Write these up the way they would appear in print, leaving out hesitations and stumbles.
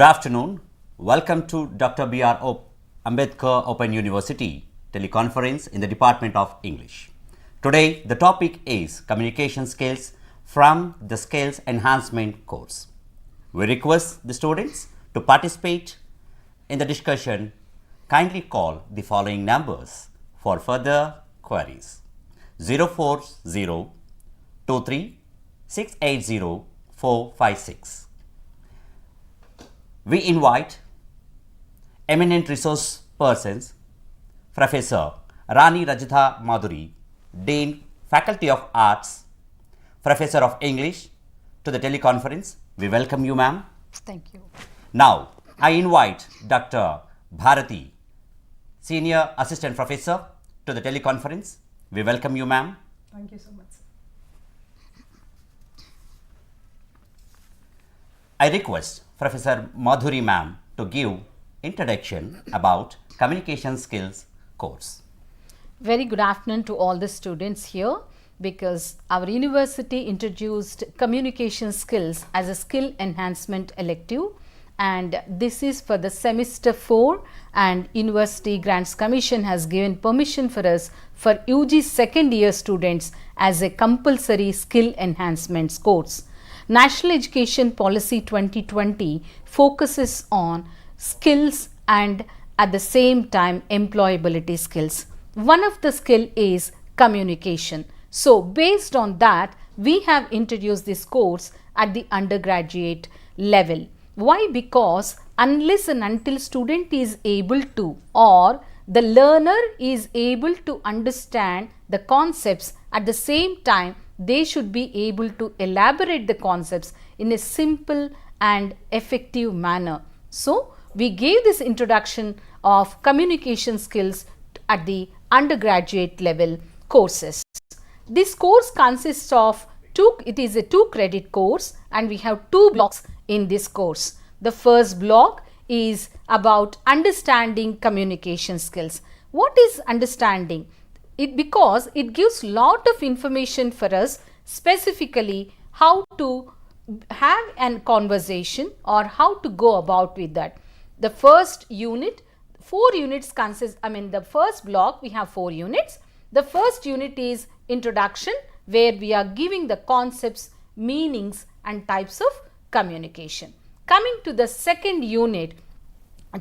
Good afternoon. Welcome to Dr.B.R.Ambedkar Open University Teleconference in the Department of English. Today, the topic is Communication Skills from the Skills Enhancement course. We request the students to participate in the discussion. Kindly call the following numbers for further queries: 040 23 680 456. We invite eminent resource persons, Professor Rani Rajitha Madhuri, Dean, Faculty of Arts, Professor of English, to the teleconference. We welcome you, ma'am. Thank you. Now, I invite Dr. Bharati, Senior Assistant Professor, to the teleconference. We welcome you, ma'am. Thank you so much. I request Professor Madhuri ma'am to give introduction about communication skills course. Very good afternoon to all the students here, because our university introduced communication skills as a skill enhancement elective, and this is for the semester 4, and University Grants Commission has given permission for us for UG second year students as a compulsory skill enhancements course. National Education Policy 2020 focuses on skills and at the same time employability skills. One of the skill is communication. So based on that, we have introduced this course at the undergraduate level. Why? Because unless and until student is able to, or the learner is able to understand the concepts, at the same time they should be able to elaborate the concepts in a simple and effective manner. So we gave this introduction of communication skills at the undergraduate level courses. This course consists of it is a 2-credit course, and we have 2 blocks in this course. The first block is about understanding communication skills. What is understanding? Because it gives lot of information for us, specifically how to have a conversation or how to go about with that. The first unit, 4 units consist, the first block we have 4 units. The first unit is introduction, where we are giving the concepts, meanings and types of communication. Coming to the second unit,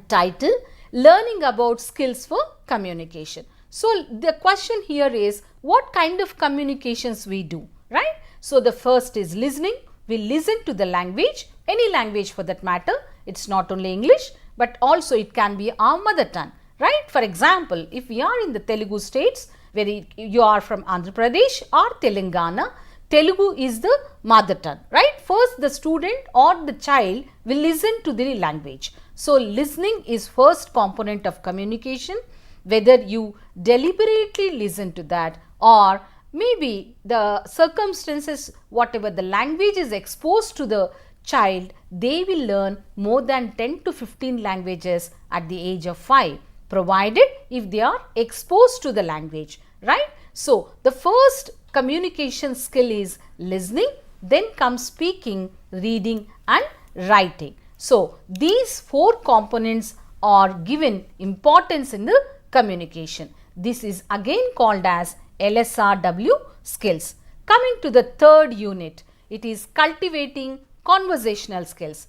title, learning about skills for communication. So the question here is, what kind of communications we do, right? So the first is listening. We listen to the language, any language for that matter. It's not only English, but also it can be our mother tongue, right? For example, if we are in the Telugu states, where you are from Andhra Pradesh or Telangana, Telugu is the mother tongue, right? First, the student or the child will listen to the language. So listening is first component of communication. Whether you deliberately listen to that, or maybe the circumstances, whatever the language is exposed to the child, they will learn more than 10 to 15 languages at the age of 5, provided if they are exposed to the language, right? So the first communication skill is listening, then comes speaking, reading and writing. So these 4 components are given importance in the communication. This is again called as LSRW skills. Coming to the third unit, it is cultivating conversational skills.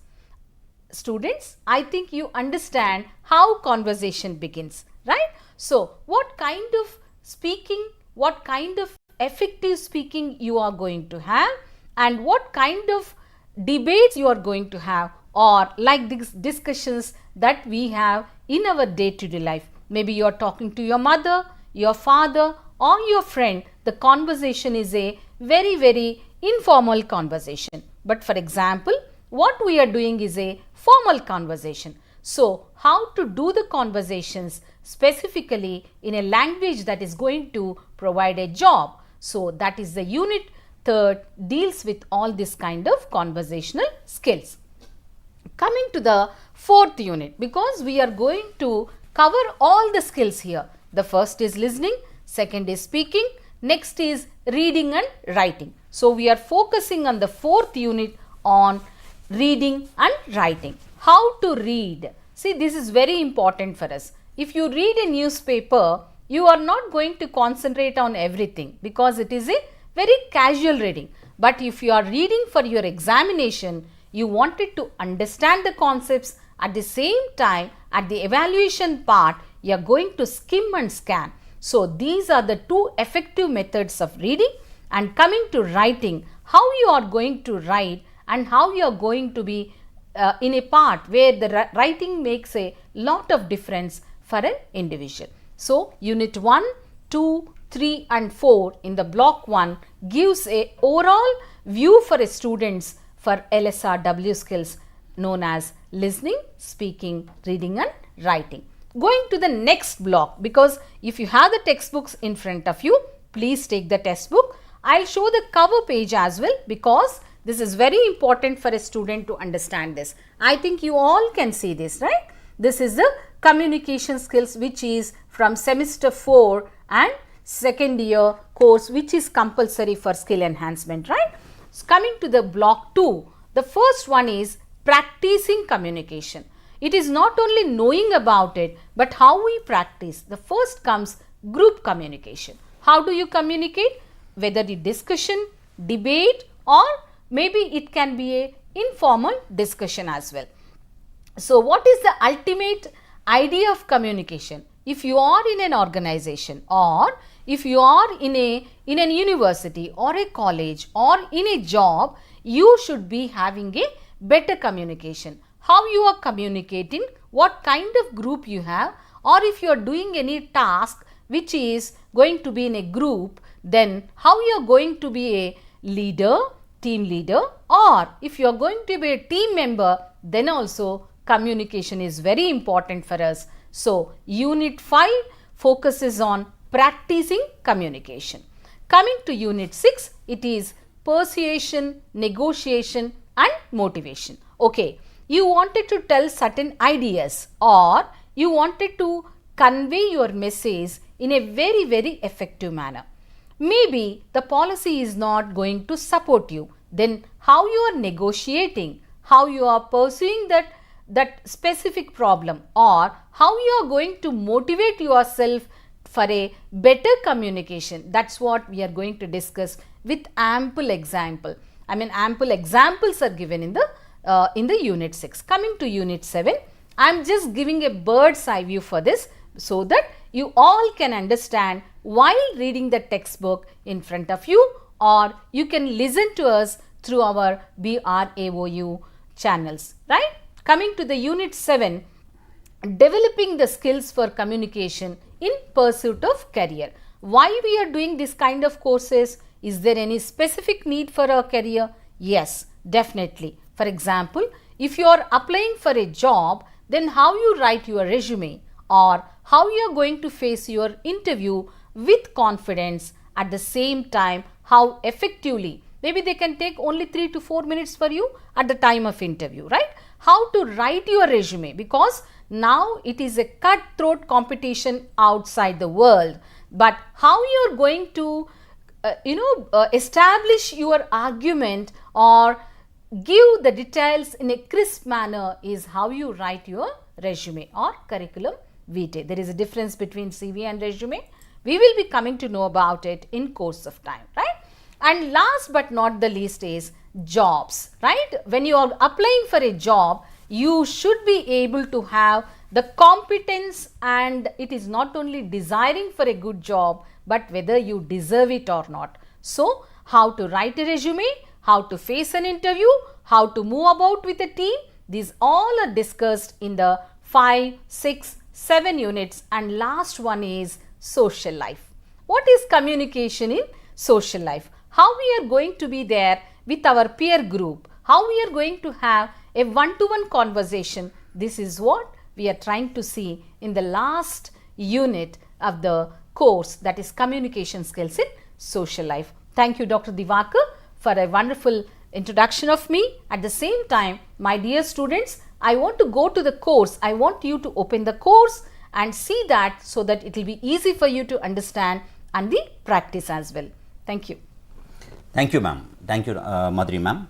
Students, I think you understand how conversation begins, right? So what kind of speaking, what kind of effective speaking you are going to have, and what kind of debates you are going to have, or like these discussions that we have in our day-to-day life. Maybe you are talking to your mother, your father or your friend. The conversation is a very, very informal conversation. But for example, what we are doing is a formal conversation. So how to do the conversations specifically in a language that is going to provide a job. So that is the unit 3rd, deals with all this kind of conversational skills. Coming to the 4th unit, because we are going to cover all the skills here. The first is listening, second is speaking, next is reading and writing. So we are focusing on the 4th unit on reading and writing. how to read. See, this is very important for us. If you read a newspaper, you are not going to concentrate on everything because it is a very casual reading. But if you are reading for your examination, you wanted to understand the concepts. At the same time, at the evaluation part, you are going to skim and scan. So, these are the two effective methods of reading. And coming to writing, how you are going to write and how you are going to be in a part where the writing makes a lot of difference for an individual. So, unit 1, 2, 3 and 4 in the block 1 gives a overall view for a students for LSRW skills known as listening, speaking, reading and writing. Going to the next block, because if you have the textbooks in front of you, please take the textbook. I will show the cover page as well because this is very important for a student to understand this. I think you all can see this, right? This is the communication skills which is from semester 4 and second year course which is compulsory for skill enhancement, right? So, coming to the block 2, the first one is practicing communication. It is not only knowing about it, but how we practice. The first comes group communication. How do you communicate? Whether the discussion, debate or maybe it can be a informal discussion as well. So, what is the ultimate idea of communication? If you are in an organization or if you are in an university or a college or in a job, you should be having a better communication. How you are communicating, what kind of group you have, or if you are doing any task which is going to be in a group, then how you are going to be a leader, team leader, or if you are going to be a team member, then also communication is very important for us. So, unit 5 focuses on practicing communication. Coming to unit 6, it is persuasion, negotiation and motivation. Okay, you wanted to tell certain ideas or you wanted to convey your message in a very, very effective manner. Maybe the policy is not going to support you. Then how you are negotiating, how you are pursuing that specific problem, or how you are going to motivate yourself for a better communication. That's what we are going to discuss with ample example. I mean, ample examples are given in the unit 6. Coming to unit 7, I am just giving a bird's eye view for this so that you all can understand while reading the textbook in front of you, or you can listen to us through our BRAOU channels, right? Coming to the unit 7, developing the skills for communication in pursuit of career. Why we are doing this kind of courses? Is there any specific need for a career? Yes, definitely. For example, if you are applying for a job, then how you write your resume or how you are going to face your interview with confidence, at the same time how effectively, maybe they can take only 3 to 4 minutes for you at the time of interview, right? How to write your resume, because now it is a cutthroat competition outside the world, but how you are going to establish your argument or give the details in a crisp manner is how you write your resume or curriculum vitae. There is a difference between CV and resume. We will be coming to know about it in course of time, right? And last but not the least is jobs, right? When you are applying for a job, you should be able to have the competence, and it is not only desiring for a good job, but whether you deserve it or not. So, how to write a resume, how to face an interview, how to move about with a team, these all are discussed in the 5, 6, 7 units, and last one is social life. What is communication in social life? How we are going to be there with our peer group, how we are going to have a one-to-one conversation. This is what we are trying to see in the last unit of the course, that is communication skills in social life. Thank you, Dr. Divakar, for a wonderful introduction of me. At the same time, my dear students, I want to go to the course. I want you to open the course and see that, so that it will be easy for you to understand and the practice as well. Thank you. Thank you, ma'am. Thank you, Madhuri ma'am.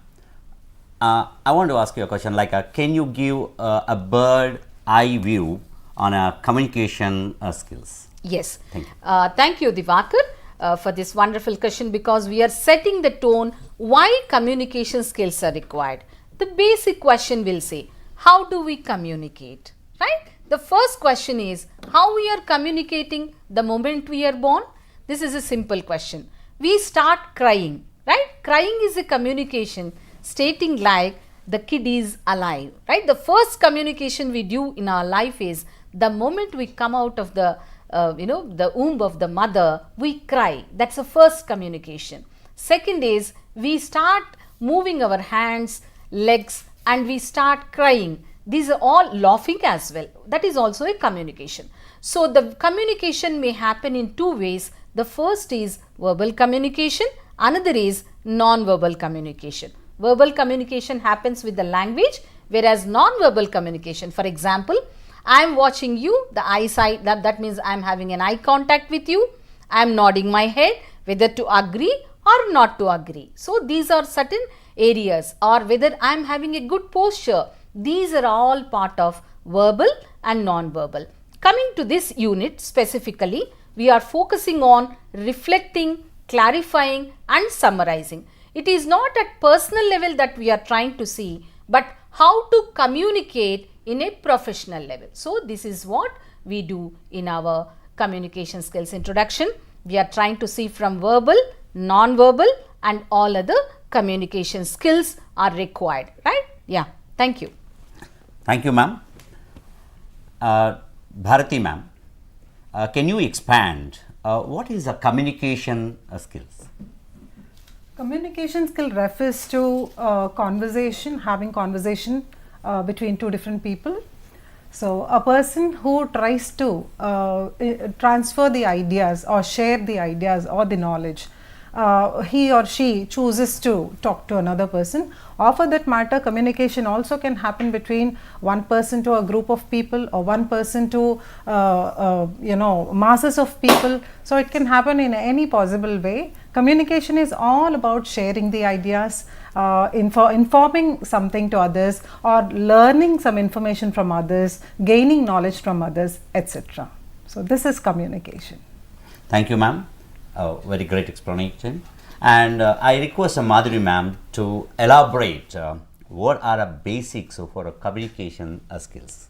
I want to ask you a question like, can you give a bird eye view on communication skills? Yes. Thank you. Thank you, Divakar, for this wonderful question, because we are setting the tone why communication skills are required. The basic question will say, how do we communicate, right? The first question is, how we are communicating the moment we are born? This is a simple question. We start crying, right? Crying is a communication stating like the kid is alive, right? The first communication we do in our life is the moment we come out of the the womb of the mother, we cry. That's the first communication. Second is we start moving our hands, legs, and we start crying. These are all laughing as well. That is also a communication. So the communication may happen in two ways. The first is verbal communication, another is non-verbal communication. Verbal communication happens with the language, whereas non-verbal communication, for example, I am watching you, the eyesight, that means I am having an eye contact with you, I am nodding my head, whether to agree or not to agree. So these are certain areas, or whether I am having a good posture. These are all part of verbal and non-verbal. Coming to this unit specifically, we are focusing on reflecting, clarifying and summarizing. It is not at personal level that we are trying to see, but how to communicate in a professional level. So this is what we do in our communication skills introduction. We are trying to see from verbal, non-verbal and all other communication skills are required, right? Yeah, thank you. Thank you, ma'am. Bharati ma'am, can you expand what is a communication skills? Communication skill refers to having conversation between two different people. So a person who tries to transfer the ideas or share the ideas or the knowledge, he or she chooses to talk to another person, or for that matter communication also can happen between one person to a group of people, or one person to masses of people. So it can happen in any possible way. Communication is all about sharing the ideas, informing something to others, or learning some information from others, gaining knowledge from others, etc. So this is communication. Thank you, ma'am. Very great explanation. And I request Madhuri ma'am to elaborate what are the basics of our communication skills.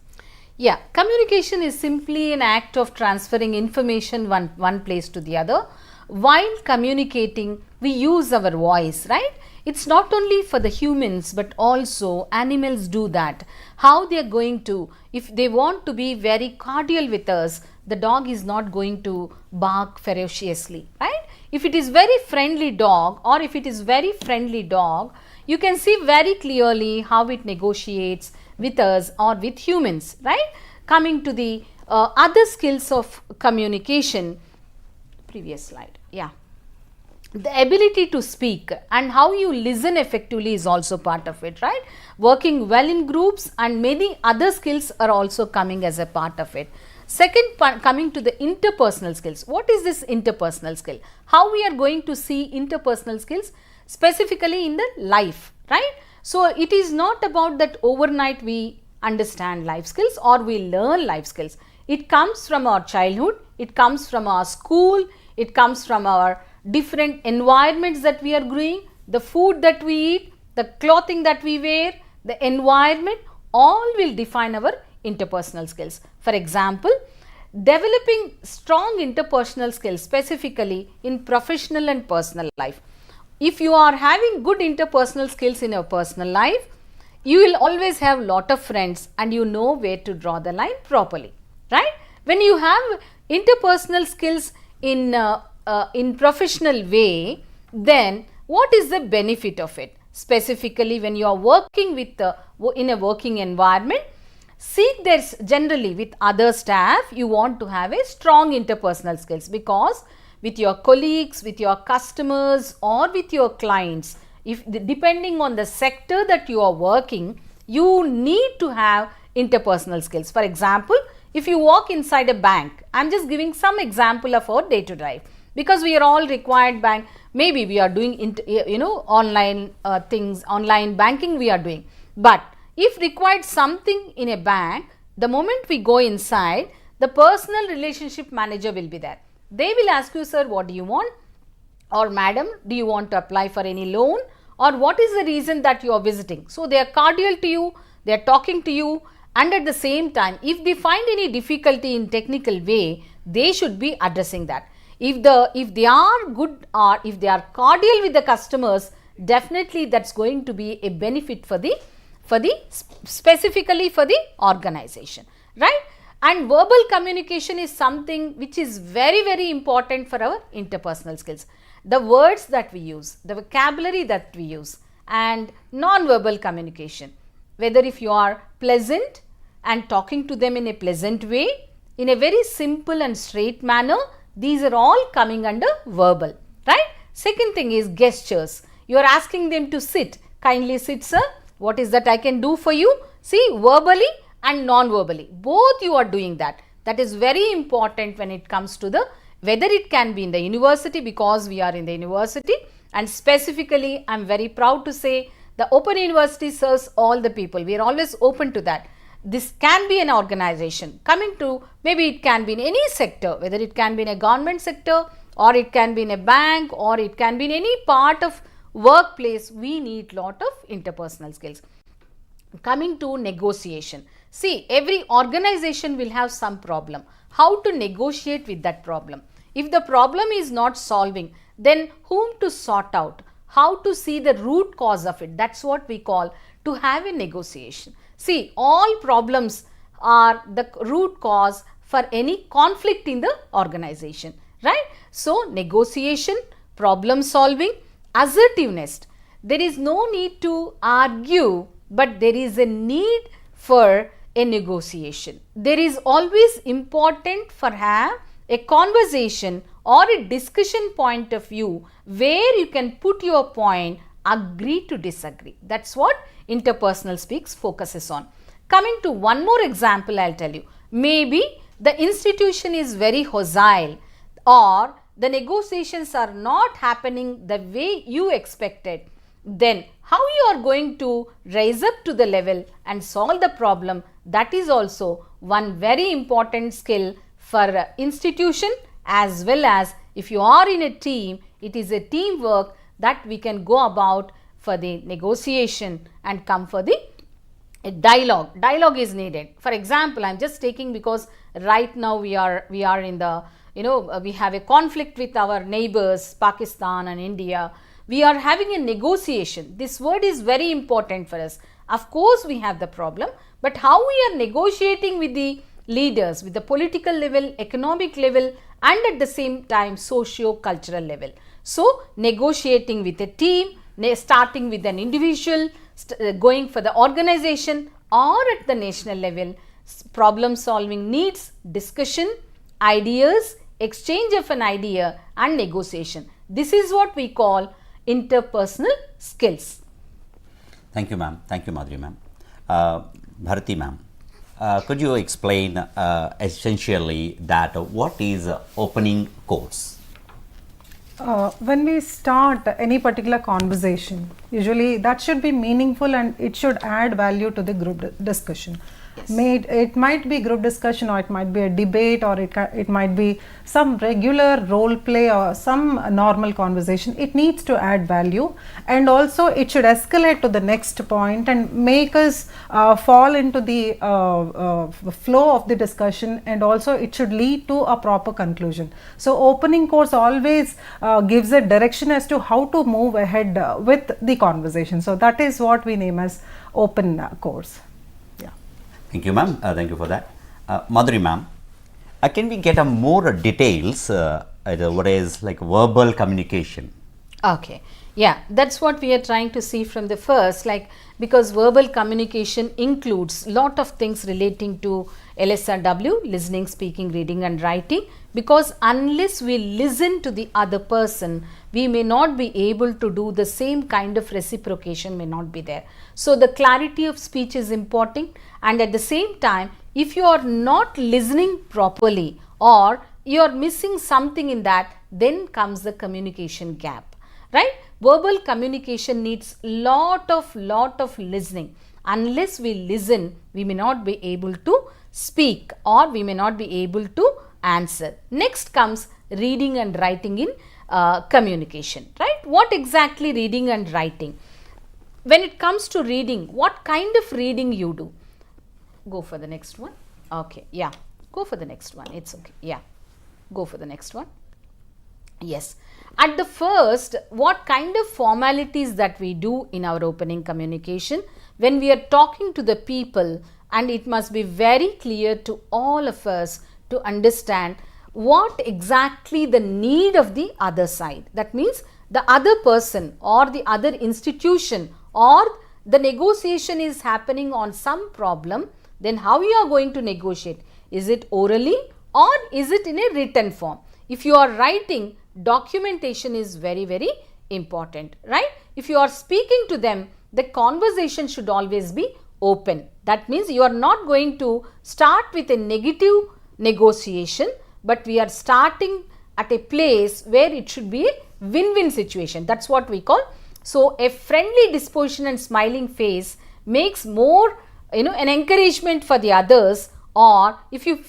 Yeah, communication is simply an act of transferring information one place to the other. While communicating, we use our voice, right? It's not only for the humans, but also animals do that. How they are going to, if they want to be very cordial with us, the dog is not going to bark ferociously, right? If it is very friendly dog, or if it is very friendly dog, you can see very clearly how it negotiates with us or with humans, right? Coming to the other skills of communication, previous slide, yeah. The ability to speak and how you listen effectively is also part of it, right? Working well in groups and many other skills are also coming as a part of it. Second, coming to the interpersonal skills. What is this interpersonal skill? How we are going to see interpersonal skills specifically in the life, right? So it is not about that overnight we understand life skills or we learn life skills. It comes from our childhood, it comes from our school, it comes from our different environments that we are growing, the food that we eat, the clothing that we wear, the environment, all will define our interpersonal skills. For example, developing strong interpersonal skills specifically in professional and personal life. If you are having good interpersonal skills in your personal life, you will always have lot of friends and you know where to draw the line properly, right? When you have interpersonal skills in professional way, then what is the benefit of it? Specifically when you are working with in a working environment, seek there's generally with other staff, you want to have a strong interpersonal skills, because with your colleagues, with your customers or with your clients, if depending on the sector that you are working, you need to have interpersonal skills. For example, if you walk inside a bank, I'm just giving some example of our day-to-day life. because we are all required bank. Maybe we are doing online things, online banking we are doing, but if required something in a bank, the moment we go inside, the personal relationship manager will be there. They will ask you, sir, what do you want, or madam, do you want to apply for any loan, or what is the reason that you are visiting. So they are cordial to you, they are talking to you, and at the same time, if they find any difficulty in technical way, they should be addressing that. If they are good, or if they are cordial with the customers, definitely that's going to be a benefit for the specifically for the organization, right? And verbal communication is something which is very, very important for our interpersonal skills. The words that we use, the vocabulary that we use, and non-verbal communication, whether if you are pleasant and talking to them in a pleasant way, in a very simple and straight manner, these are all coming under verbal, right? Second thing is gestures. You are asking them to sit. Kindly sit, sir. What is that I can do for you? See, verbally and non-verbally, both you are doing that. That is very important when it comes to the, whether it can be in the university, because we are in the university, and specifically I am very proud to say the Open University serves all the people. We are always open to that. This can be an organization coming to, maybe it can be in any sector, whether it can be in a government sector, or it can be in a bank, or it can be in any part of workplace. We need lot of interpersonal skills. Coming to negotiation. See, every organization will have some problem. How to negotiate with that problem? If the problem is not solving, then whom to sort out? How to see the root cause of it? That's what we call to have a negotiation. See, all problems are the root cause for any conflict in the organization, right? So, negotiation, problem solving, assertiveness. There is no need to argue, but there is a need for a negotiation. There is always important for have a conversation or a discussion point of view where you can put your point, agree to disagree. That's what interpersonal speaks focuses on. Coming to one more example, I'll tell you. Maybe the institution is very hostile, or the negotiations are not happening the way you expected. Then how you are going to rise up to the level and solve the problem? That is also one very important skill for institution, as well as if you are in a team, it is a teamwork that we can go about for the negotiation and come for the dialogue. Dialogue is needed. For example, I am just taking, because right now we are in the, we have a conflict with our neighbors, Pakistan and India. We are having a negotiation. This word is very important for us. Of course, we have the problem, but how we are negotiating with the leaders, with the political level, economic level, and at the same time socio-cultural level. So, negotiating with a team, starting with an individual, going for the organization, or at the national level, problem solving needs discussion, ideas, exchange of an idea, and negotiation. This is what we call interpersonal skills. Thank you, ma'am. Thank you, Madhuri, ma'am. Bharati, ma'am, could you explain essentially that what is opening course? When we start any particular conversation, usually that should be meaningful and it should add value to the group discussion. Yes. It might be group discussion, or it might be a debate, or it might be some regular role play or some normal conversation. It needs to add value, and also it should escalate to the next point and make us fall into the flow of the discussion, and also it should lead to a proper conclusion. So, opening course always gives a direction as to how to move ahead with the conversation. So, that is what we name as open course. Thank you, ma'am. Thank you for that. Madhuri, ma'am, can we get more details what is like verbal communication? Okay. Yeah, that's what we are trying to see from the first, like, because verbal communication includes lot of things relating to LSRW, listening, speaking, reading and writing, because unless we listen to the other person, we may not be able to do the same kind of reciprocation may not be there. So, the clarity of speech is important, and at the same time, if you are not listening properly or you are missing something in that, then comes the communication gap, right? Verbal communication needs lot of listening. Unless we listen, we may not be able to speak, or we may not be able to answer. Next comes reading and writing in communication, right? What exactly reading and writing? When it comes to reading, what kind of reading you do? Go for the next one. Okay, yeah, go for the next one. It's okay. Yeah, go for the next one. Yes. At the first, what kind of formalities that we do in our opening communication when we are talking to the people, and it must be very clear to all of us to understand what exactly the need of the other side. That means the other person or the other institution, or the negotiation is happening on some problem, then how you are going to negotiate? Is it orally or is it in a written form? If you are writing, documentation is very important, right? If you are speaking to them, the conversation should always be open. That means you are not going to start with a negative negotiation, but we are starting at a place where it should be a win-win situation. That's what we call. So a friendly disposition and smiling face makes more, an encouragement for the others. Or if you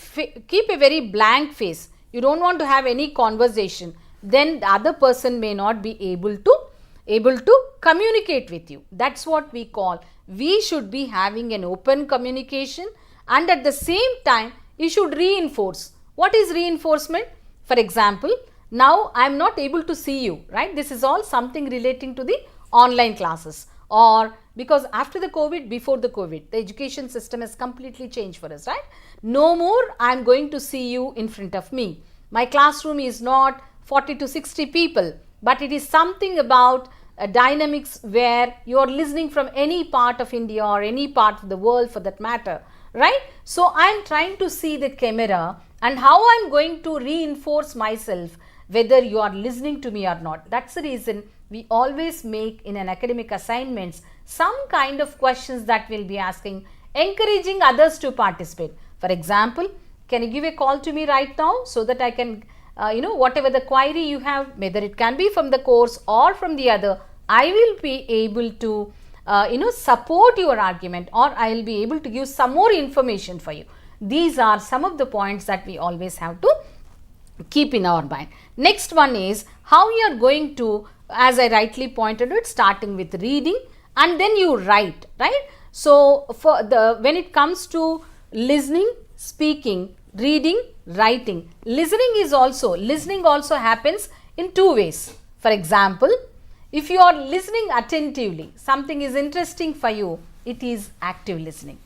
keep a very blank face, you don't want to have any conversation, then the other person may not be able to communicate with you. That's what we call. We should be having an open communication, and at the same time you should reinforce. What is reinforcement? For example, now I am not able to see you, right? This is all something relating to the online classes, or because after the COVID, before the COVID, the education system has completely changed for us, right? No more I am going to see you in front of me. My classroom is not 40 to 60 people, but it is something about dynamics where you are listening from any part of India or any part of the world for that matter, right? So I am trying to see the camera, and how I am going to reinforce myself whether you are listening to me or not. That's the reason we always make in an academic assignments some kind of questions that we'll be asking, encouraging others to participate. For example, can you give a call to me right now so that I can, whatever the query you have, whether it can be from the course or from the other, I will be able to, support your argument, or I will be able to give some more information for you. These are some of the points that we always have to keep in our mind. Next one is how you are going to, as I rightly pointed out, starting with reading and then you write, right? So when it comes to listening, speaking, reading, writing, listening also happens in two ways. For example, if you are listening attentively, something is interesting for you, it is active listening.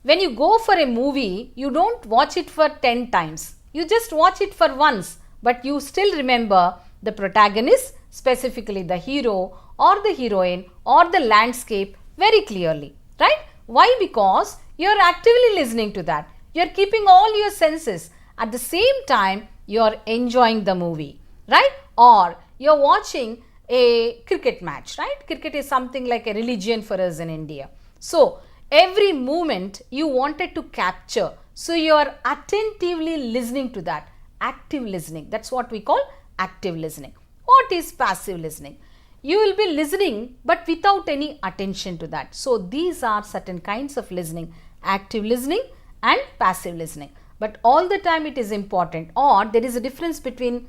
When you go for a movie, you don't watch it for 10 times. You just watch it for once, but you still remember the protagonist, specifically the hero or the heroine or the landscape very clearly, right? Why? Because you are actively listening to that. You are keeping all your senses. At the same time, you are enjoying the movie, right? Or you are watching a cricket match, right? Cricket is something like a religion for us in India. So, every moment you wanted to capture. So, you are attentively listening to that. Active listening. That's what we call active listening. What is passive listening? You will be listening but without any attention to that. So, these are certain kinds of listening. Active listening and passive listening. But all the time it is important, or there is a difference between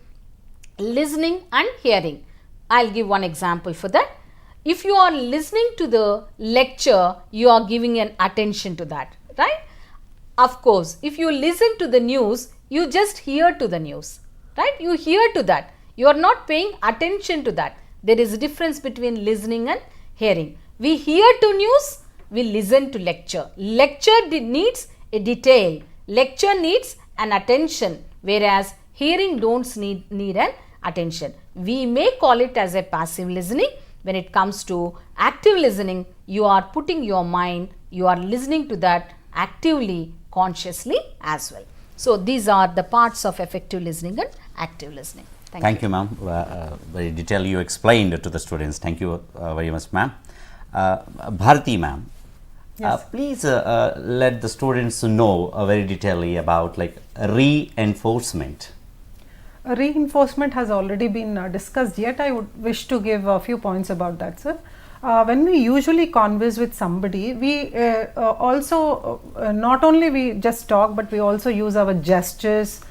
listening and hearing. I'll give one example for that. If you are listening to the lecture, you are giving an attention to that, right? Of course, if you listen to the news, you just hear to the news, right? You hear to that. You are not paying attention to that. There is a difference between listening and hearing. We hear to news, we listen to lecture. Lecture needs a detail. Lecture needs an attention, whereas hearing don't need an attention. We may call it as a passive listening. When it comes to active listening, you are putting your mind, you are listening to that actively, consciously as well. So, these are the parts of effective listening and active listening. Thank you, ma'am. Very detailed you explained to the students. Thank you very much, ma'am. Bharati, ma'am, Yes. Please let the students know very detailedly about like reinforcement. Reinforcement has already been discussed, yet I would wish to give a few points about that, sir. When we usually converse with somebody, we also not only we just talk, but we also use our gestures.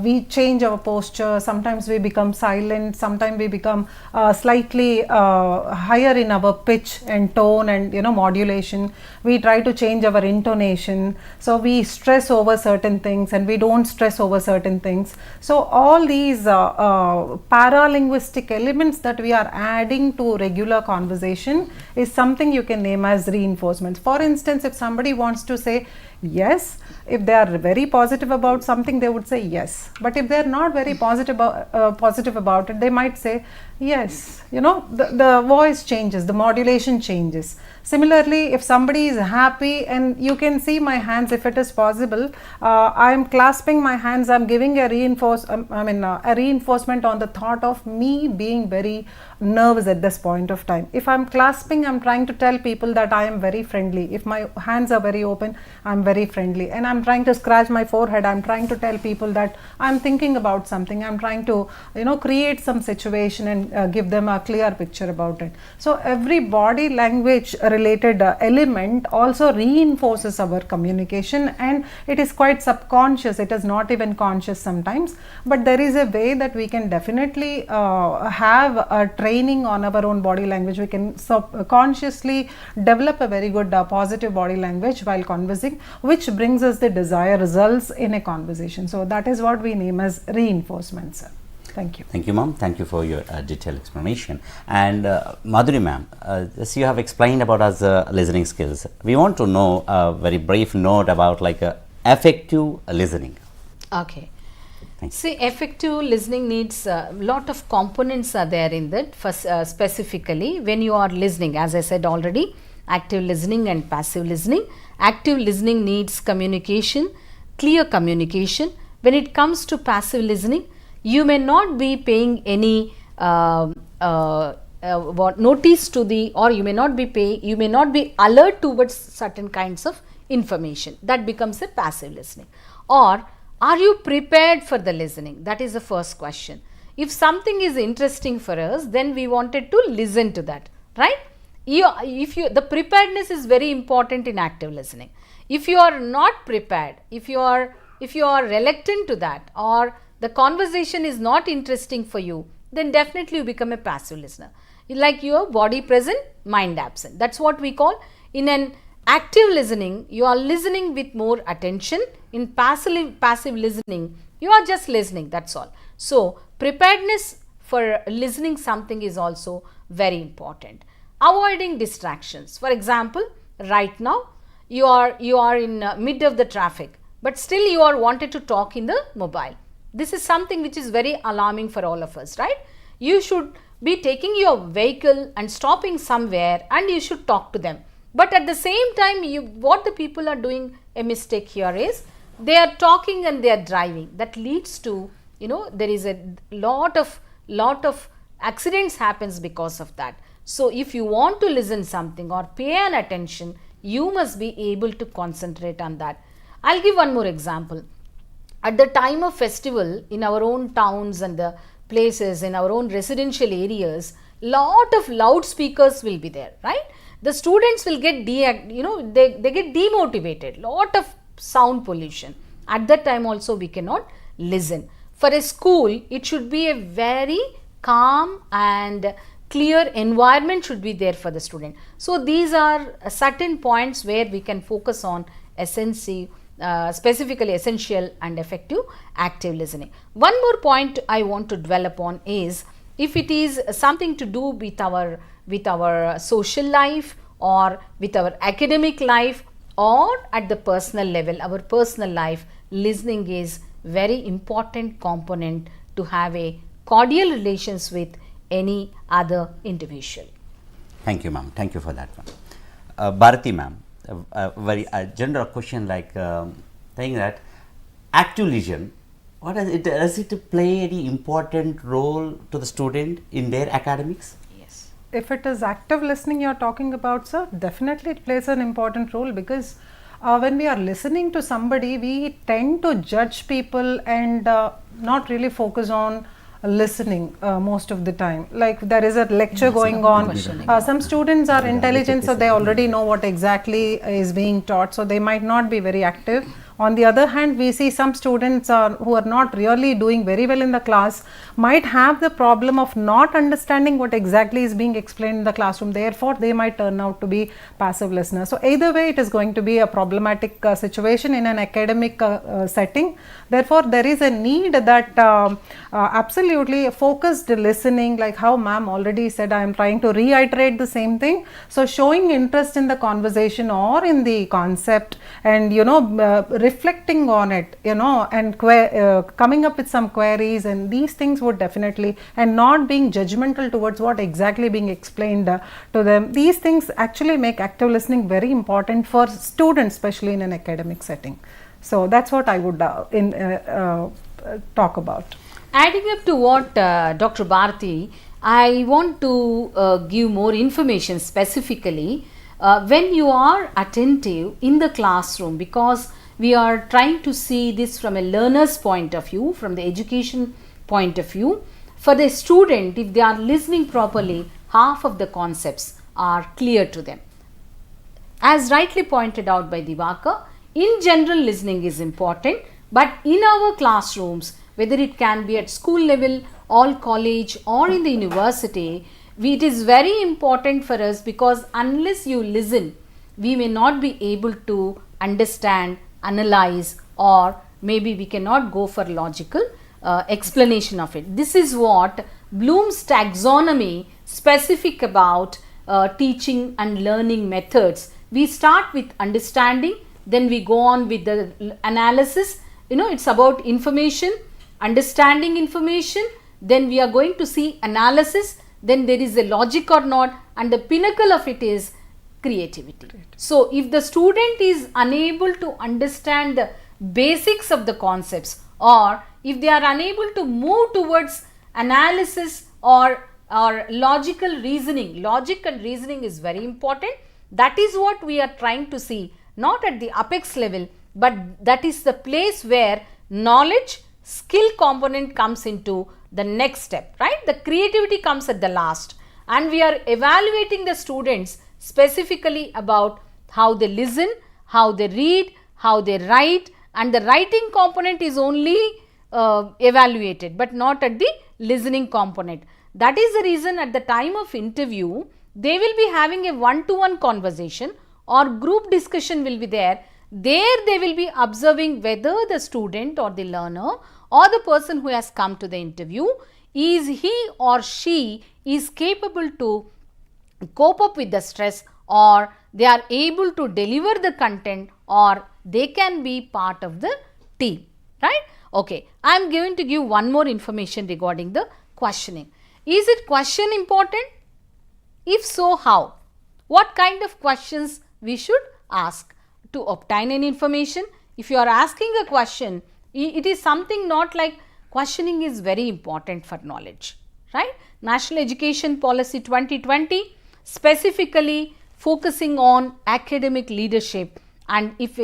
We change our posture. Sometimes we become silent. Sometimes we become slightly higher in our pitch and tone and modulation. We try to change our intonation. So we stress over certain things and we don't stress over certain things. So all these paralinguistic elements that we are adding to regular conversation is something you can name as reinforcements. For instance, if somebody wants to say yes, if they are very positive about something, they would say yes. But if they are not very positive about it, they might say yes. The voice changes, the modulation changes. Similarly, if somebody is happy and you can see my hands, if it is possible, I am clasping my hands, I am giving a reinforcement on the thought of me being very nervous at this point of time. If I am clasping, I am trying to tell people that I am very friendly. If my hands are very open, I am very friendly. And I am trying to scratch my forehead, I am trying to tell people that I am thinking about something. I am trying to create some situation and give them a clear picture about it. So every body language related element also reinforces our communication, and it is quite subconscious. It is not even conscious sometimes, but there is a way that we can definitely have a training on our own body language. We can subconsciously develop a very good positive body language while conversing, which brings us the desired results in a conversation. So that is what we name as reinforcement, sir. Thank you. Thank you, ma'am. Thank you for your detailed explanation. And Madhuri, ma'am, as you have explained about us listening skills, we want to know a very brief note about like effective listening. Okay. Thanks. See, effective listening needs a lot of components are there in that. First, specifically, when you are listening, as I said already, active listening and passive listening. Active listening needs communication, clear communication. When it comes to passive listening, you may not be paying any notice to the, or you may not be alert towards certain kinds of information. That becomes a passive listening. Or are you prepared for the listening? That is the first question. If something is interesting for us, then we wanted to listen to that, right? The preparedness is very important in active listening. If you are not prepared, if you are reluctant to that, or the conversation is not interesting for you, then definitely you become a passive listener. Like your body present, mind absent. That's what we call. In an active listening, you are listening with more attention. In passive listening, you are just listening, that's all. So preparedness for listening something is also very important. Avoiding distractions. For example, right now you are in mid of the traffic, but still you are wanted to talk in the mobile. This is something which is very alarming for all of us, right? You should be taking your vehicle and stopping somewhere and you should talk to them. But at the same time, what the people are doing a mistake here is they are talking and they are driving. That leads to, there is a lot of accidents happens because of that. So if you want to listen something or pay an attention, you must be able to concentrate on that. I'll give one more example. At the time of festival in our own towns and the places in our own residential areas, lot of loudspeakers will be there, right? The students will get they get demotivated, lot of sound pollution. At that time also we cannot listen. For a school, it should be a very calm and clear environment should be there for the student. So these are certain points where we can focus on specifically essential and effective active listening. One more point I want to dwell upon is if it is something to do with our social life or with our academic life or at the personal level, our personal life, listening is very important component to have a cordial relations with any other individual. Thank you, ma'am. Thank you for that one. Bharati, ma'am, a very general question like saying that active listening, does it play any important role to the student in their academics? Yes. if it is active listening you are talking about, sir, definitely it plays an important role, because when we are listening to somebody, we tend to judge people and not really focus on listening most of the time. Like there is a lecture going on, some students are intelligent, so they already know what exactly is being taught, so they might not be very active. On the other hand, we see some students who are not really doing very well in the class might have the problem of not understanding what exactly is being explained in the classroom. Therefore, they might turn out to be passive listeners. So, either way, it is going to be a problematic situation in an academic setting. Therefore, there is a need that absolutely focused listening, like how ma'am already said, I am trying to reiterate the same thing. So, showing interest in the conversation or in the concept, and reflecting on it, and coming up with some queries, and these things would definitely, and not being judgmental towards what exactly being explained to them. These things actually make active listening very important for students, especially in an academic setting. So that's what I would talk about. Adding up to what Dr. Bharati, I want to give more information specifically when you are attentive in the classroom, because we are trying to see this from a learner's point of view, from the education point of view. For the student, if they are listening properly, half of the concepts are clear to them. As rightly pointed out by Divakar, in general listening is important, but in our classrooms, whether it can be at school level or college or in the university, it is very important for us, because unless you listen, we may not be able to understand, analyze, or maybe we cannot go for logical explanation of it. This is what Bloom's taxonomy specific about teaching and learning methods. We start with understanding, then we go on with the analysis. It's about information, understanding information, then we are going to see analysis, then there is a logic or not, and the pinnacle of it is creativity. So, if the student is unable to understand the basics of the concepts, or if they are unable to move towards analysis or logical reasoning, logic and reasoning is very important. That is what we are trying to see, not at the apex level, but that is the place where knowledge, skill component comes into the next step, right? The creativity comes at the last, and we are evaluating the students specifically about how they listen, how they read, how they write, and the writing component is only evaluated, but not at the listening component. That is the reason at the time of interview, they will be having a one-to-one conversation or group discussion will be there. There they will be observing whether the student or the learner or the person who has come to the interview, is he or she is capable to cope up with the stress, or they are able to deliver the content, or they can be part of the team, right? Okay, I am going to give one more information regarding the questioning. Is it question important? If so, how? What kind of questions we should ask to obtain an information? If you are asking a question, it is something not like questioning is very important for knowledge, right? National Education Policy 2020 specifically focusing on academic leadership, and if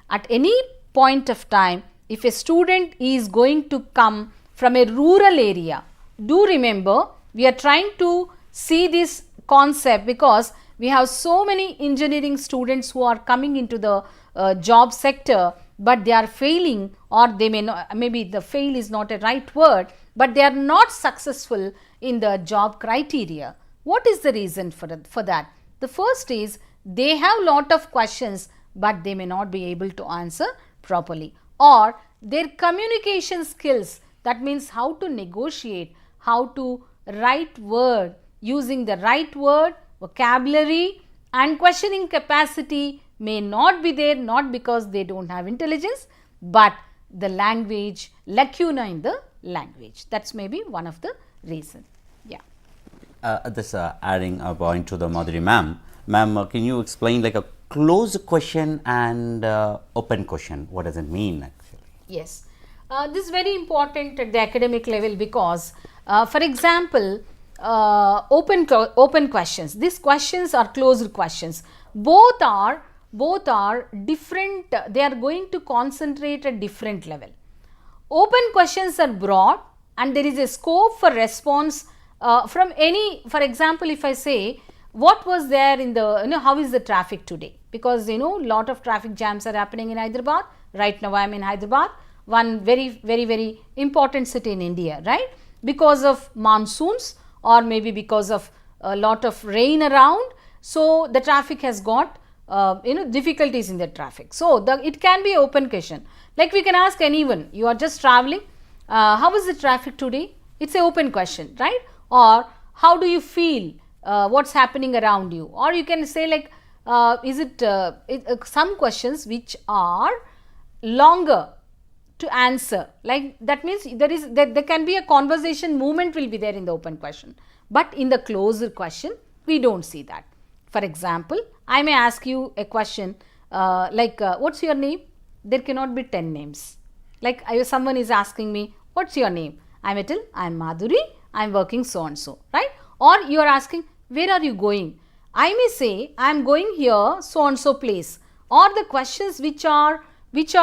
at any point of time, if a student is going to come from a rural area, do remember we are trying to see this concept, because we have so many engineering students who are coming into the job sector, but they are failing, or they may not, maybe the fail is not a right word, but they are not successful in the job criteria. What is the reason for that? The first is they have lot of questions, but they may not be able to answer properly, or their communication skills, that means how to negotiate, how to write word, using the right word, vocabulary and questioning capacity may not be there, not because they don't have intelligence, but the language, lacuna in the language. That's maybe one of the reasons. Yeah. This adding a point to the Madhuri ma'am. Ma'am, can you explain like a closed question and open question? What does it mean actually? Yes. This is very important at the academic level, because for example, open questions. These questions are closed questions. Both are different. They are going to concentrate at different level. Open questions are broad and there is a scope for response from any. For example, if I say what was there in the, how is the traffic today, because lot of traffic jams are happening in Hyderabad. Right now I am in Hyderabad, one very important city in India, right, because of monsoons or maybe because of a lot of rain around. So the traffic has got difficulties in the traffic. So it can be open question. Like we can ask anyone, you are just traveling, how is the traffic today? It's an open question, right? Or how do you feel, what's happening around you? Or you can say like, some questions which are longer to answer, like that means there can be a conversation movement will be there in the open question, but in the closed question we don't see that. For example, I may ask you a question what's your name? There cannot be 10 names. Like someone is asking me, what's your name? I may tell, I am Madhuri, I am working so and so, right? Or you are asking, where are you going? I may say, I am going here so and so place. Or the questions which are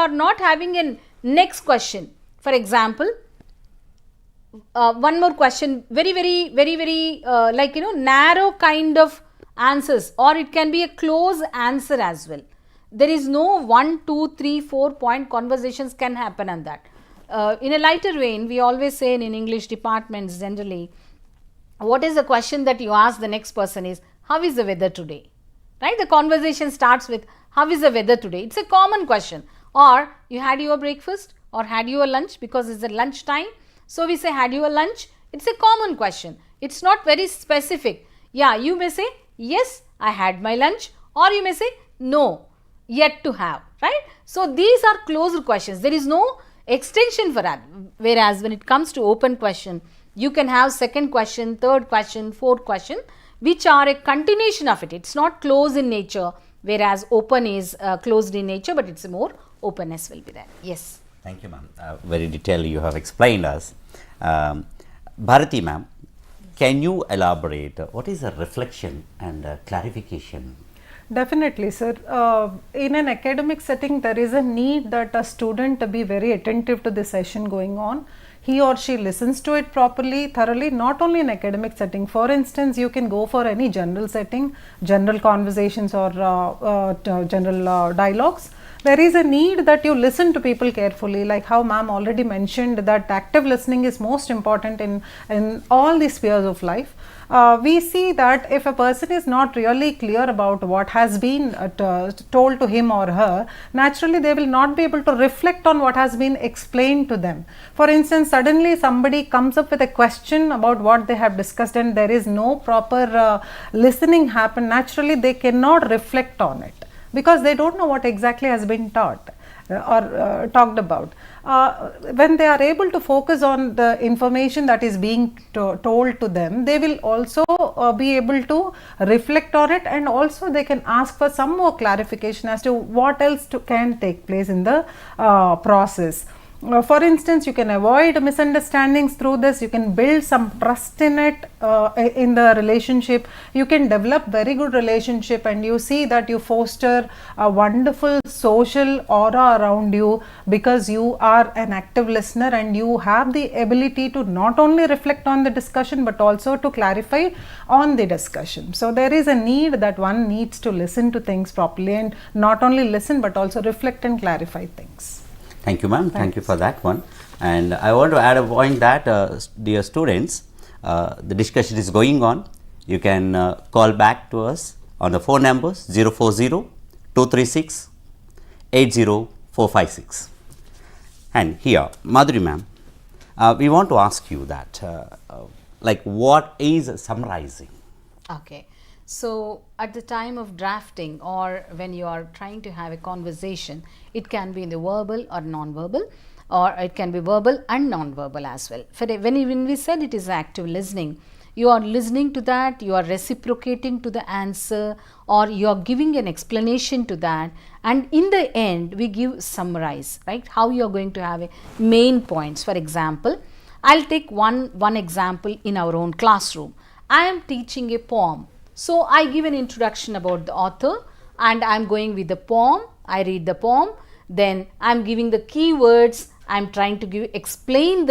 not having a next question. For example, one more question, very narrow kind of answers, or it can be a close answer as well. There is no 1, 2, 3, 4 point conversations can happen on that. In a lighter vein, we always say in English departments generally, what is the question that you ask the next person is, how is the weather today? Right? The conversation starts with, how is the weather today? It's a common question. Or you had your breakfast or had your lunch, because it's a lunch time. So we say, had your lunch? It's a common question. It's not very specific. Yeah, you may say, yes, I had my lunch, or you may say, no, yet to have, right? So these are closed questions. There is no extension for that. Whereas when it comes to open question, you can have second question, third question, fourth question, which are a continuation of it. It's not closed in nature, whereas open is closed in nature, but it's more openness will be there. Yes. Thank you, ma'am. Very detailed you have explained us. Bharati ma'am, can you elaborate what is a reflection and clarification? Definitely, sir. In an academic setting, there is a need that a student be very attentive to the session going on. He or she listens to it properly, thoroughly, not only in academic setting. For instance, you can go for any general setting, general conversations or general dialogues. There is a need that you listen to people carefully, like how ma'am already mentioned that active listening is most important in all the spheres of life. We see that if a person is not really clear about what has been told to him or her, naturally they will not be able to reflect on what has been explained to them. For instance, suddenly somebody comes up with a question about what they have discussed and there is no proper listening happen, naturally they cannot reflect on it, because they don't know what exactly has been taught or talked about. When they are able to focus on the information that is being told to them, they will also be able to reflect on it, and also they can ask for some more clarification as to what else can take place in the process. For instance, you can avoid misunderstandings through this. You can build some trust in it, in the relationship. You can develop very good relationship, and you see that you foster a wonderful social aura around you, because you are an active listener and you have the ability to not only reflect on the discussion but also to clarify on the discussion. So there is a need that one needs to listen to things properly, and not only listen but also reflect and clarify things. Thank you, ma'am. Thank you for that one. And I want to add a point that, dear students, the discussion is going on. You can call back to us on the phone numbers 040-236-80456. And here, Madhuri ma'am, we want to ask you that, like, what is summarizing? Okay. So at the time of drafting, or when you are trying to have a conversation, it can be in the verbal or non-verbal, or it can be verbal and non-verbal as well. When we said it is active listening, you are listening to that, you are reciprocating to the answer, or you are giving an explanation to that, and in the end we give summarize, right? How you are going to have a main points. For example, I'll take one example in our own classroom. I am teaching a poem. So I give an introduction about the author and I am going with the poem. I read the poem, then I am giving the keywords. I am trying to explain.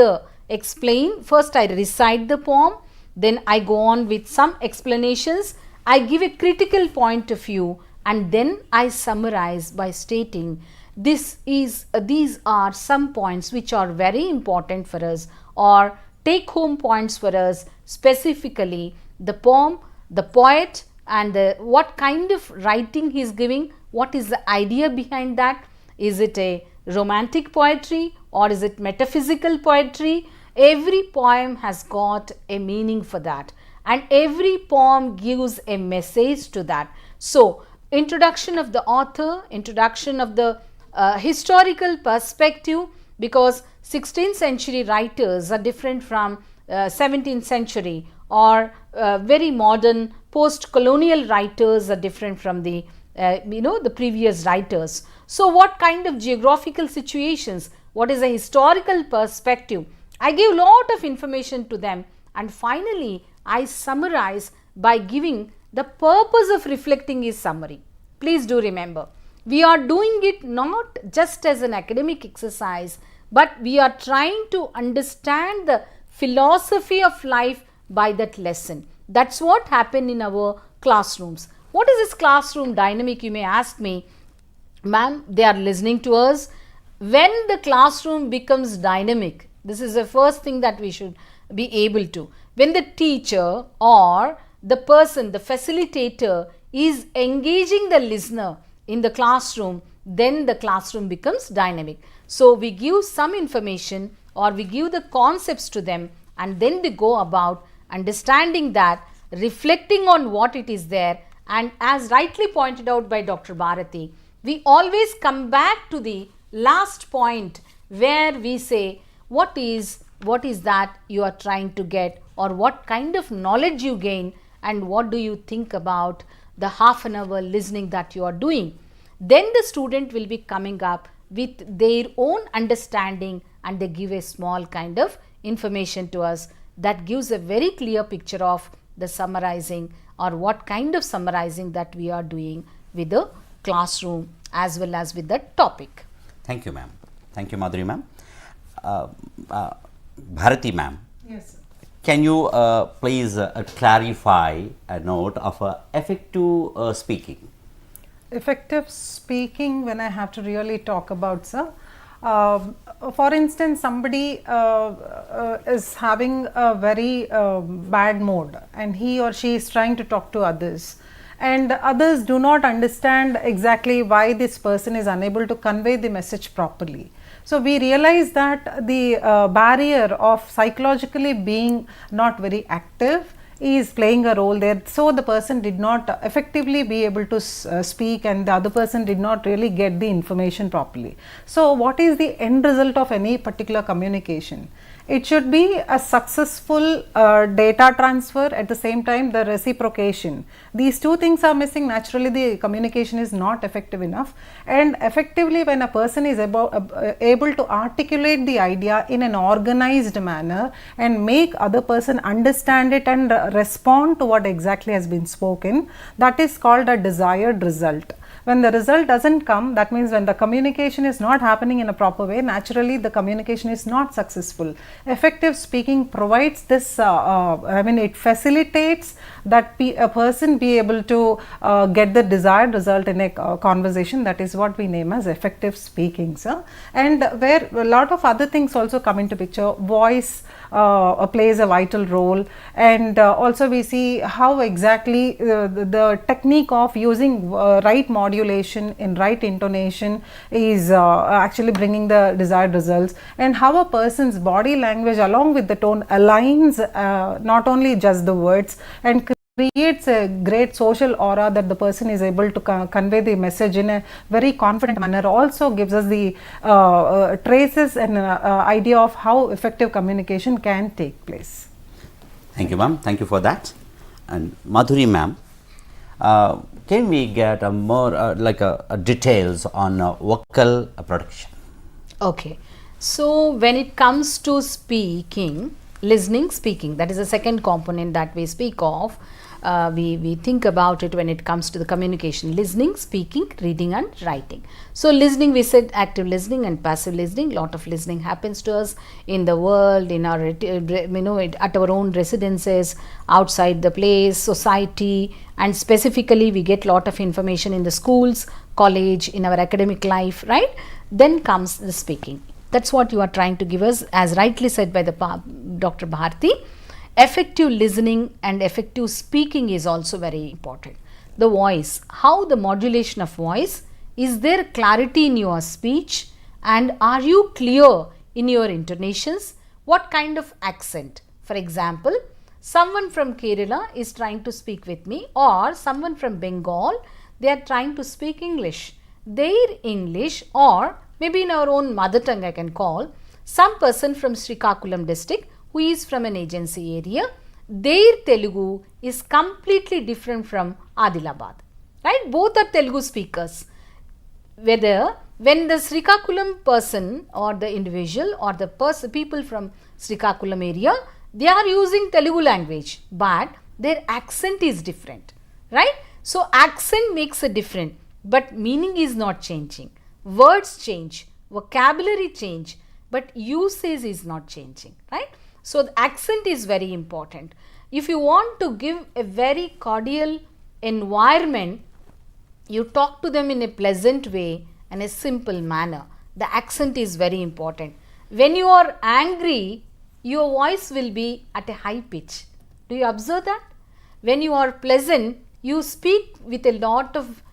First I recite the poem, then I go on with some explanations. I give a critical point of view and then I summarize by stating these are some points which are very important for us, or take home points for us, specifically the poem, the poet, and what kind of writing he is giving, what is the idea behind that. Is it a romantic poetry or is it metaphysical poetry? Every poem has got a meaning for that and every poem gives a message to that. So, introduction of the author, introduction of the historical perspective, because 16th century writers are different from 17th century, or very modern post-colonial writers are different from the the previous writers. So, what kind of geographical situations, what is a historical perspective, I give lot of information to them and finally I summarize by giving the purpose of reflecting is summary. Please do remember, we are doing it not just as an academic exercise, but we are trying to understand the philosophy of life by that lesson. That's what happened in our classrooms. What is this classroom dynamic, you may ask me. Ma'am, they are listening to us. When the classroom becomes dynamic, this is the first thing that we should be able to. When the teacher or the person, the facilitator is engaging the listener in the classroom, then the classroom becomes dynamic. So, we give some information or we give the concepts to them and then they go about understanding that, reflecting on what it is there, and as rightly pointed out by Dr. Bharati, we always come back to the last point where we say what is that you are trying to get, or what kind of knowledge you gain and what do you think about the half an hour listening that you are doing. Then the student will be coming up with their own understanding and they give a small kind of information to us that gives a very clear picture of the summarizing, or what kind of summarizing that we are doing with the classroom as well as with the topic. Thank you, ma'am. Thank you, Madhuri, ma'am. Bharati, ma'am. Yes, sir. Can you please clarify a note of effective speaking? Effective speaking, when I have to really talk about, sir, for instance, somebody is having a very bad mood and he or she is trying to talk to others, and others do not understand exactly why this person is unable to convey the message properly. So, we realize that the barrier of psychologically being not very active is playing a role there. So, the person did not effectively be able to speak and the other person did not really get the information properly. So, what is the end result of any particular communication? It should be a successful data transfer, at the same time the reciprocation. These two things are missing, naturally the communication is not effective enough. And effectively, when a person is able to articulate the idea in an organized manner and make other person understand it and respond to what exactly has been spoken, that is called a desired result. When the result doesn't come, that means when the communication is not happening in a proper way, naturally the communication is not successful. Effective speaking provides this, it facilitates that a person be able to get the desired result in a conversation. That is what we name as effective speaking, sir. And where a lot of other things also come into picture, voice plays a vital role, and also we see how exactly the technique of using right modulation in right intonation is actually bringing the desired results, and how a person's body language along with the tone aligns not only just the words and creates a great social aura that the person is able to convey the message in a very confident manner, also gives us the traces and idea of how effective communication can take place. Thank you, ma'am. Thank you for that. And Madhuri, ma'am, can we get a more details on vocal production? Okay. So, when it comes to speaking, listening, speaking. That is the second component that we speak of. We think about it when it comes to the communication: listening, speaking, reading and writing. So listening, we said active listening and passive listening. Lot of listening happens to us in the world, in our at our own residences, outside the place, society, and specifically we get lot of information in the schools, college, in our academic life, right? Then comes the speaking. That's what you are trying to give us, as rightly said by the Dr. Bharati. Effective listening and effective speaking is also very important. The voice, how the modulation of voice, is there clarity in your speech, and are you clear in your intonations? What kind of accent? For example, someone from Kerala is trying to speak with me, or someone from Bengal, they are trying to speak English. Their English, or maybe in our own mother tongue I can call, some person from Srikakulam district who is from an agency area, their Telugu is completely different from Adilabad, right? Both are Telugu speakers. Whether when the Srikakulam person or the individual or the people from Srikakulam area, they are using Telugu language, but their accent is different, right? So accent makes a difference, but meaning is not changing. Words change, vocabulary change, but usage is not changing, right? So the accent is very important. If you want to give a very cordial environment, you talk to them in a pleasant way and a simple manner. The accent is very important. When you are angry, your voice will be at a high pitch. Do you observe that? When you are pleasant, you speak with a lot of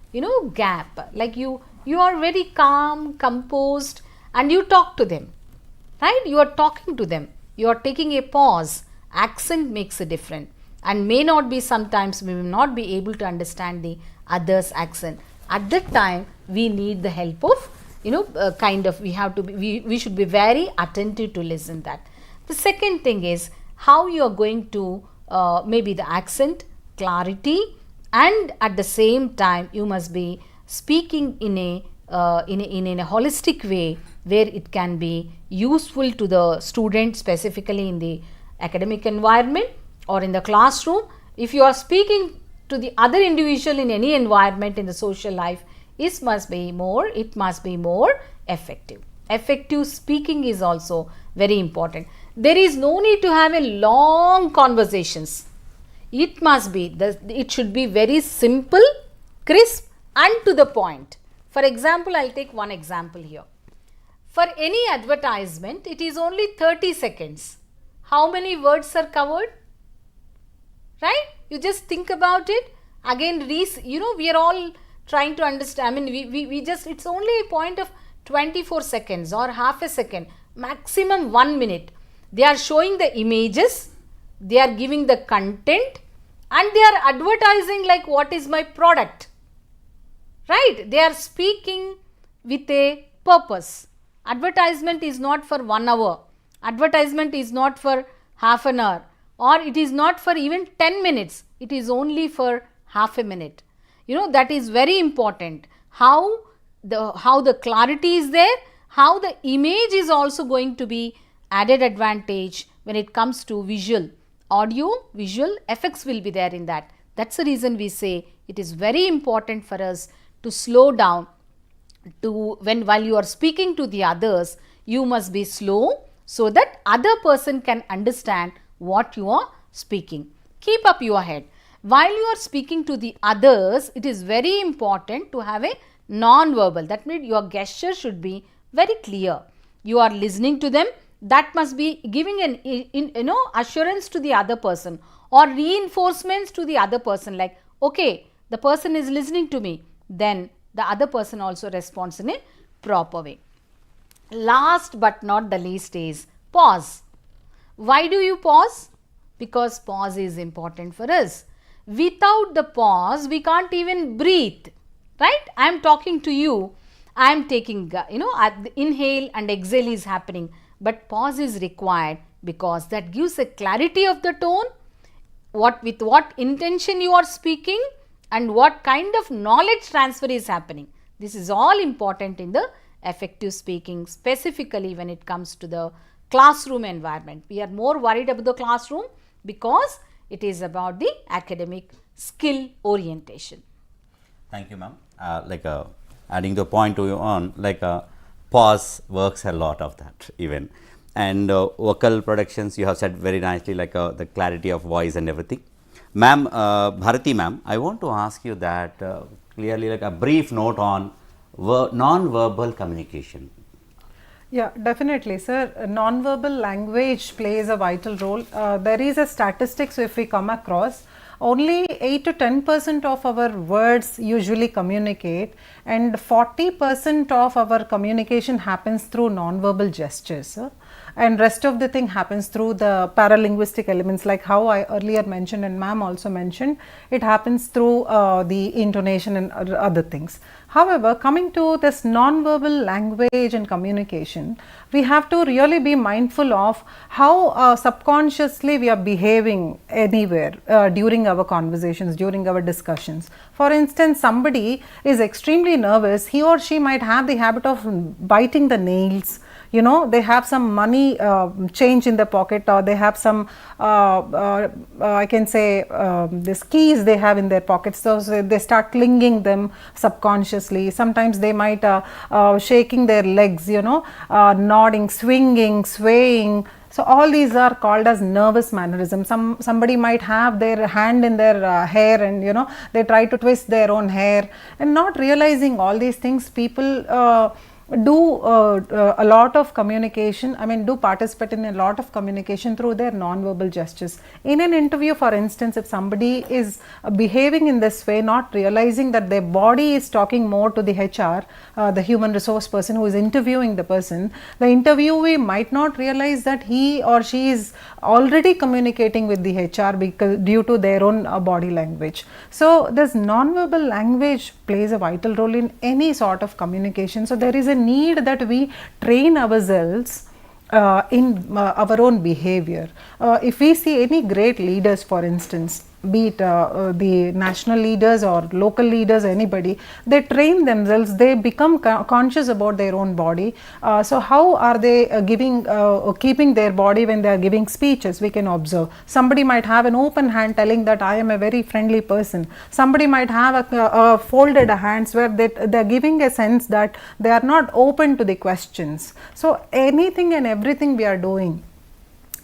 gap. Like you are very calm, composed, and you talk to them, right? You are talking to them. You are taking a pause. Accent makes a difference, and may not be, sometimes we will not be able to understand the other's accent. At that time, we need the help of we should be very attentive to listen that. The second thing is how you are going to maybe the accent, clarity, and at the same time you must be speaking in a holistic way where it can be useful to the student, specifically in the academic environment or in the classroom. If you are speaking to the other individual in any environment in the social life, it must be more effective. Effective speaking is also very important. There is no need to have a long conversations. It must be, it should be very simple, crisp and to the point. For example, I'll take one example here. For any advertisement, it is only 30 seconds. How many words are covered? Right? You just think about it. Again, we are all trying to understand. I mean, we just, it's only a point of 24 seconds or half a second, maximum 1 minute. They are showing the images, they are giving the content, and they are advertising like what is my product. Right? They are speaking with a purpose. Advertisement is not for 1 hour. Advertisement is not for half an hour, or it is not for even 10 minutes. It is only for half a minute. That is very important. How the clarity is there, how the image is also going to be added advantage when it comes to visual. Audio, visual effects will be there in that. That's the reason we say it is very important for us to slow down. While you are speaking to the others, you must be slow so that other person can understand what you are speaking. Keep up your head. While you are speaking to the others, it is very important to have a non-verbal. That means your gesture should be very clear. You are listening to them. That must be giving an assurance to the other person or reinforcements to the other person, like, okay, the person is listening to me. Then the other person also responds in a proper way. Last but not the least is pause. Why do you pause? Because pause is important for us. Without the pause, we can't even breathe, right? I am talking to you, I am taking, inhale and exhale is happening, but pause is required because that gives a clarity of the tone, with what intention you are speaking and what kind of knowledge transfer is happening. This is all important in the effective speaking, specifically when it comes to the classroom environment. We are more worried about the classroom because it is about the academic skill orientation. Thank you, ma'am. Adding the point to you on, pause works a lot of that even. And vocal productions, you have said very nicely, the clarity of voice and everything. Ma'am, Bharati ma'am, I want to ask you that clearly, a brief note on non-verbal communication. Yeah, definitely, sir. Non-verbal language plays a vital role. There is a statistics if we come across, only 8 to 10% of our words usually communicate, and 40% of our communication happens through non-verbal gestures. And rest of the thing happens through the paralinguistic elements, like how I earlier mentioned and ma'am also mentioned, it happens through the intonation and other things. However, coming to this non-verbal language and communication, we have to really be mindful of how subconsciously we are behaving anywhere during our conversations, during our discussions. For instance, somebody is extremely nervous, he or she might have the habit of biting the nails. You know, they have some money change in the pocket, or they have some I can say these keys they have in their pockets, so they start clinging them subconsciously. Sometimes they might shaking their legs, you know, nodding, swinging, swaying. So all these are called as nervous mannerisms. Somebody might have their hand in their hair, and you know, they try to twist their own hair, and not realizing all these things. People do a lot of communication, do participate in a lot of communication through their non-verbal gestures. In an interview, for instance, if somebody is behaving in this way, not realizing that their body is talking more to the HR, the human resource person who is interviewing the person, the interviewee might not realize that he or she is already communicating with the HR because due to their own body language. So this non-verbal language plays a vital role in any sort of communication. So there is a need that we train ourselves in our own behavior. If we see any great leaders, for instance, be it the national leaders or local leaders, anybody, they train themselves, they become conscious about their own body. So how are they keeping their body when they are giving speeches? We can observe. Somebody might have an open hand telling that I am a very friendly person. Somebody might have a folded hands where they are giving a sense that they are not open to the questions. So anything and everything we are doing,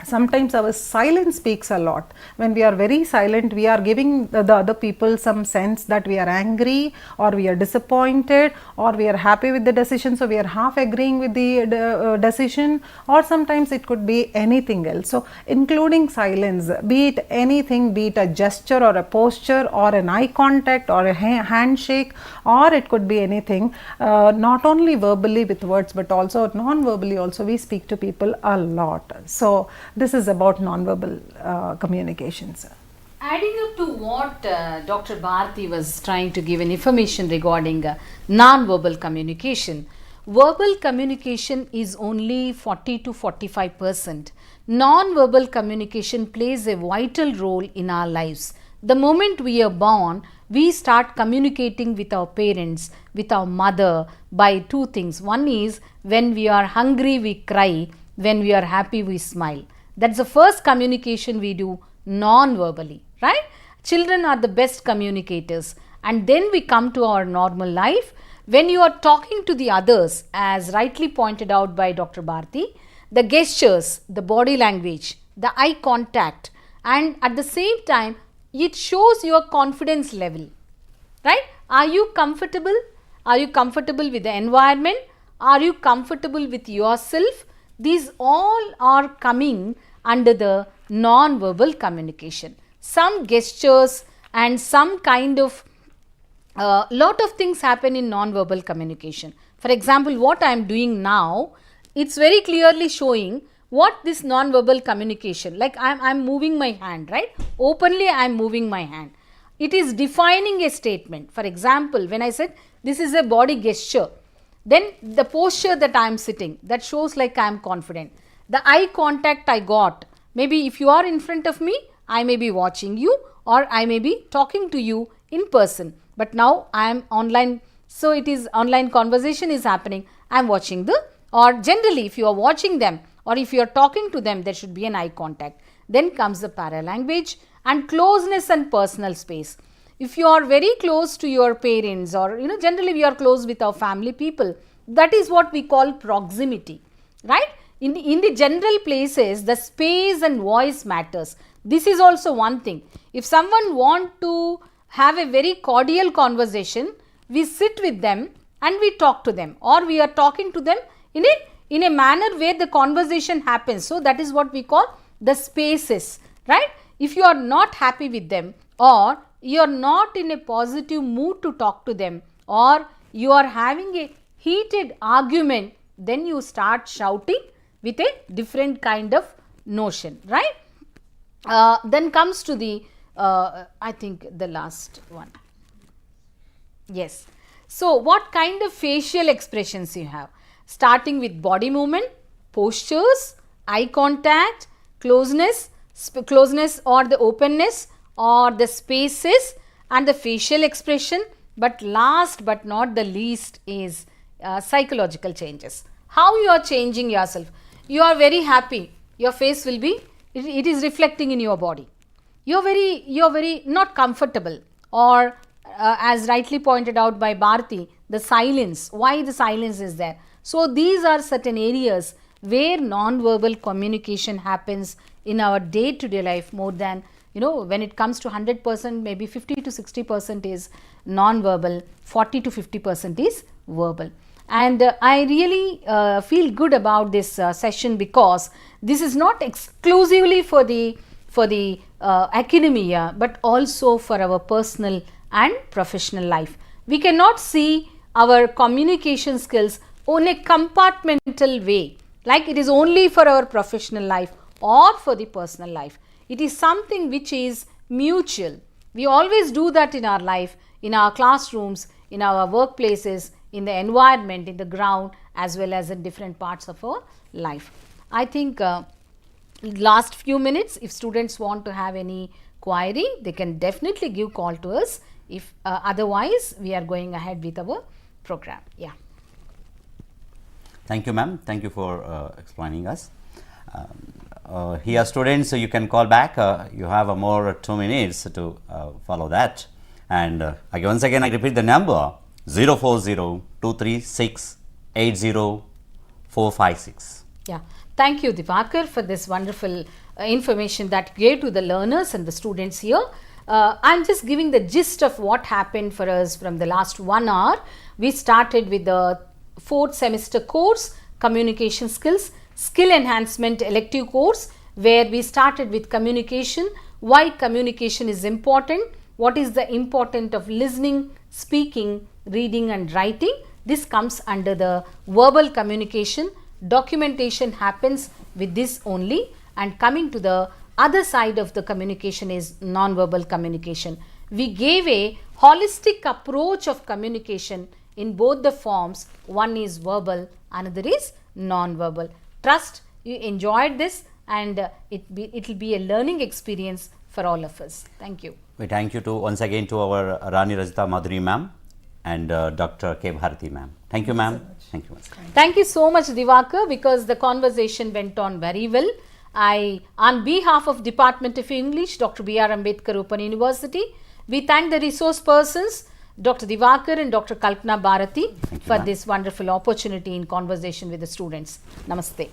sometimes our silence speaks a lot. When we are very silent, we are giving the other people some sense that we are angry, or we are disappointed, or we are happy with the decision, so we are half agreeing with the decision, or sometimes it could be anything else. So including silence, be it anything, be it a gesture or a posture or an eye contact or a handshake, or it could be anything, not only verbally with words but also non-verbally also we speak to people a lot. So this is about non-verbal communications. Adding up to what Dr. Bharati was trying to give an information regarding non-verbal communication, verbal communication is only 40 to 45%. Non-verbal communication plays a vital role in our lives. The moment we are born, we start communicating with our parents, with our mother by two things. One is when we are hungry, we cry. When we are happy, we smile. That's the first communication we do non-verbally, right? Children are the best communicators. And then we come to our normal life. When you are talking to the others, as rightly pointed out by Dr. Bharati, the gestures, the body language, the eye contact, and at the same time, it shows your confidence level, right? Are you comfortable? Are you comfortable with the environment? Are you comfortable with yourself? These all are coming under the non-verbal communication. Some gestures and some kind of lot of things happen in non-verbal communication. For example, what I am doing now, it's very clearly showing what this non-verbal communication, like I am moving my hand, right? Openly I am moving my hand. It is defining a statement. For example, when I said this is a body gesture, then the posture that I am sitting, that shows like I am confident. The eye contact I got, maybe if you are in front of me, I may be watching you, or I may be talking to you in person. But now I am online, so it is online conversation is happening. I am watching or generally if you are watching them, or if you are talking to them, there should be an eye contact. Then comes the paralanguage and closeness and personal space. If you are very close to your parents, or generally we are close with our family people, that is what we call proximity, right? In the general places, the space and voice matters. This is also one thing. If someone want to have a very cordial conversation, we sit with them and we talk to them, or we are talking to them in a manner where the conversation happens. So that is what we call the spaces, right? If you are not happy with them, or you are not in a positive mood to talk to them, or you are having a heated argument, then you start shouting with a different kind of notion, right? Then comes to the I think the last one. Yes. So what kind of facial expressions you have? Starting with body movement, postures, eye contact, closeness or the openness or the spaces, and the facial expression. But last but not the least is psychological changes. How you are changing yourself? You are very happy, your face will be, it is reflecting in your body. You are very not comfortable, or as rightly pointed out by Bharati, the silence. Why the silence is there? So these are certain areas where non-verbal communication happens in our day-to-day life more than, when it comes to 100%, maybe 50 to 60% is non-verbal, 40 to 50% is verbal. And I really feel good about this session, because this is not exclusively for the academia, but also for our personal and professional life. We cannot see our communication skills in a compartmental way, like it is only for our professional life or for the personal life. It is something which is mutual. We always do that in our life, in our classrooms, in our workplaces, in the environment, in the ground, as well as in different parts of our life. I think last few minutes, if students want to have any query, they can definitely give call to us. If otherwise, we are going ahead with our program. Yeah. Thank you, ma'am. Thank you for explaining us. Here, students, you can call back. You have more 2 minutes to follow that. And once again, I repeat the number 040-236-80456. Yeah. Thank you, Divakar, for this wonderful information that you gave to the learners and the students here. I'm just giving the gist of what happened for us from the last 1 hour. We started with the 4th semester course, Communication Skills, Skill Enhancement elective course, where we started with communication, why communication is important, what is the importance of listening, speaking, reading and writing. This comes under the verbal communication. Documentation happens with this only, and coming to the other side of the communication is non-verbal communication. We gave a holistic approach of communication in both the forms. One is verbal, another is non-verbal. Trust you enjoyed this, and it will be a learning experience for all of us. Thank you. We thank you once again to our Rani, Rajitha, Madhuri ma'am and Dr. K. Bharati ma'am. Thank you, ma'am. Thank you. Thank you so much, Divakar, because the conversation went on very well. On behalf of Department of English, Dr. B.R.Ambedkar Open University, we thank the resource persons, Dr. Divakar and Dr. Kalpana Bharati, for this wonderful opportunity in conversation with the students. Namaste.